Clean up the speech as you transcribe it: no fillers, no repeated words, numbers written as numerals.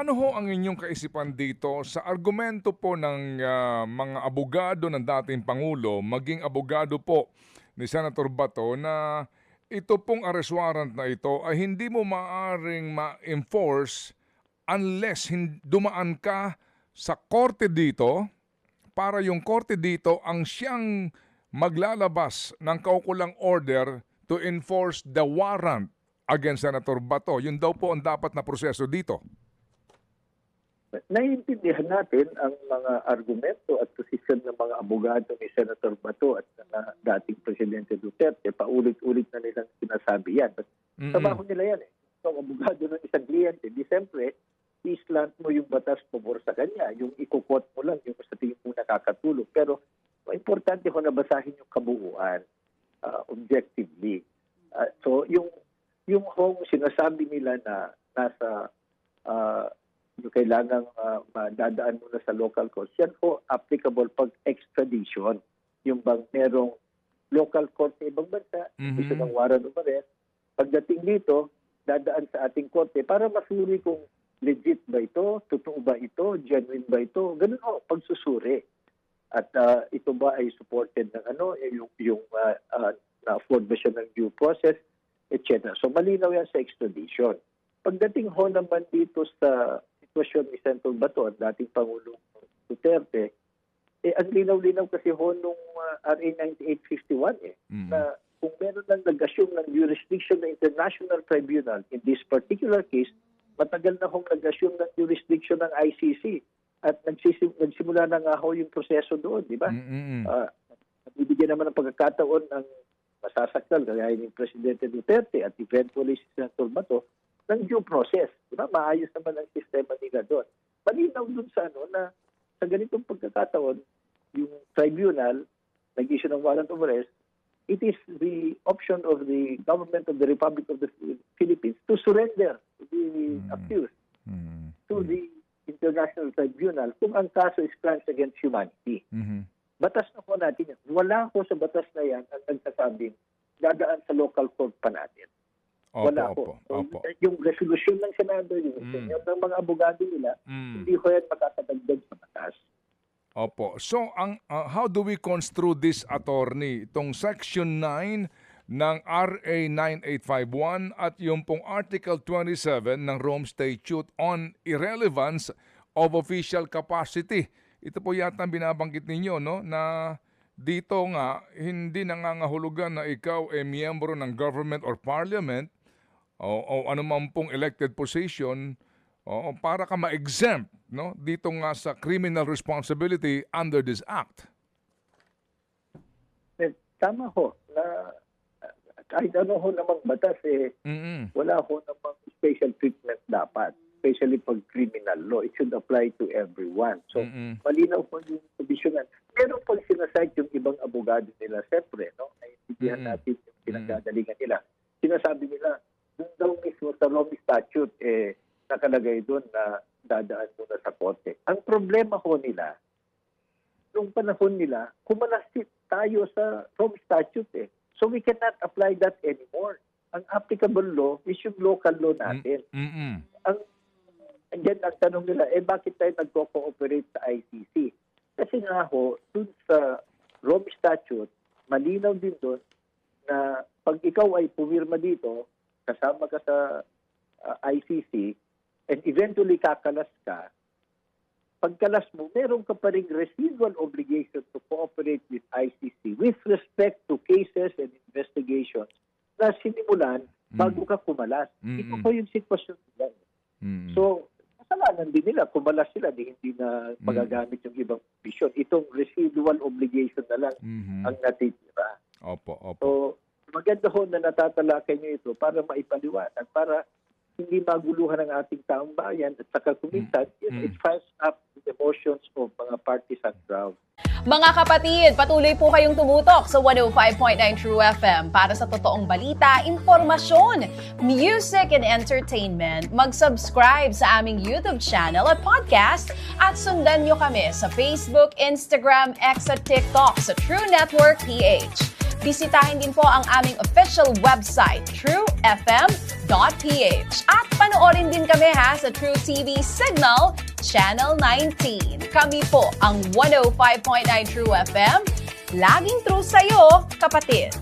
Ano ho ang inyong kaisipan dito sa argumento po ng mga abogado ng dating Pangulo, maging abogado po ni Senator Bato na ito pong arrest warrant na ito ay hindi mo maaring ma-enforce unless dumaan ka sa korte dito para yung korte dito ang siyang maglalabas ng kaukulang order to enforce the warrant against Senator Bato. Yun daw po ang dapat na proseso dito. Naiintindihan natin ang mga argumento at posisyon ng mga abogado ni Senator Bato at dating Presidente Duterte. Paulit-ulit na nilang sinasabi yan. Trabaho nila yan eh. So, ang abogado ng isang kliyente, di siyempre, islant mo yung batas pabor sa kanya. Yung ikukot mo lang, yung sa tingin mo nakakatulong. Pero, importante ko na basahin yung kabuuan objectively. So, yung home, sinasabi nila na nasa yung kailangang madadaan muna sa local courts, yan po applicable pag extradition. Yung bang merong local court sa ibang bansa, issue ng warrant of arrest, pagdating dito, dadaan sa ating korte para masuri kung legit ba ito, totoo ba ito, genuine ba ito, ganun o, pagsusuri. At ito ba ay supported ng yung na-afford ba siya ng due process, etc. So malinaw yan sa extradition. Pagdating ho naman dito sa sitwasyon ni Senator Bato at dating Pangulong Duterte, ang linaw-linaw kasi ho nung RA 9851 na kung meron lang nag-assume ng jurisdiction ng International Tribunal in this particular case, matagal na hong nag-assume ng jurisdiction ng ICC at nagsimula na nga ho yung proseso doon, di ba? Nabibigyan naman ng pagkakataon ng masasaktan kagaya ni Presidente Duterte at eventually si Senator Bato ng due process. Diba? Maayos naman ang sistema nila doon. Malinaw doon sa na sa ganitong pagkakataon, yung tribunal, nag-issue ng warrant of arrest, it is the option of the government of the Republic of the Philippines to surrender the accused to the International Tribunal kung ang kaso is crimes against humanity. Batas na po natin yan. Wala po sa batas na yan ang nagsasabing dadaan sa local court pa natin. Wala po. Yung resolution ng Senado, yung opinion ng mga abogado nila, hindi ko yan makakadagdag sa batas. Opo. So, how do we construe this, attorney? Itong Section 9 ng RA 9851 at yung pong Article 27 ng Rome Statute on Irrelevance of Official Capacity. Ito po yata ang binabanggit ninyo, no? Na dito nga, hindi nangangahulugan na ikaw ay miyembro ng government or parliament o anumang pong elected position para ka ma-exempt, no? Dito nga sa criminal responsibility under this act. Tama ho na kahit ano ho namang batas wala ho namang special treatment dapat, especially pag criminal law. It should apply to everyone. So malinaw po yung provisionan. Pero pag sinasite yung ibang abogado nila, siyempre, no? Naiintindihan natin yung pinagdadalingan nila. Sinasabi nila, doon daw mismo sa Rome Statute, nakalagay doon na dadaan muna sa korte. Ang problema ho nila, nung panahon nila, kumalastit tayo sa Rome Statute. So we cannot apply that anymore. Ang applicable law is yung local law natin. Again, ang tanong nila, bakit tayo nagko-cooperate sa ICC? Kasi nga ho, doon sa Rome Statute, malinaw din doon na pag ikaw ay pumirma dito, kasama ka sa ICC, and eventually kakalas ka, pagkalas mo, meron ka pa rin residual obligation to cooperate with ICC with respect to cases and investigations na sinimulan bago ka kumalas. Ito po yung sitwasyon nila. So, kasalanan din nila, kumalas sila, hindi na magagamit yung ibang provision. Itong residual obligation na lang ang natitira. So, maganda ho na natatalakay nyo ito para maipaliwanag, para hindi maguluhan ang ating taong bayan at saka kuminsan, it fires up the emotions of mga partisan crowd. Mga kapatid, patuloy po kayong tumutok sa 105.9 True FM para sa totoong balita, impormasyon, music and entertainment. Mag-subscribe sa aming YouTube channel at podcast at sundan nyo kami sa Facebook, Instagram, X at TikTok sa True Network PH. Bisitahin din po ang aming official website, truefm.ph. At panoorin din kami sa True TV Signal, Channel 19. Kami po ang 105.9 True FM. Laging true sa'yo, kapatid.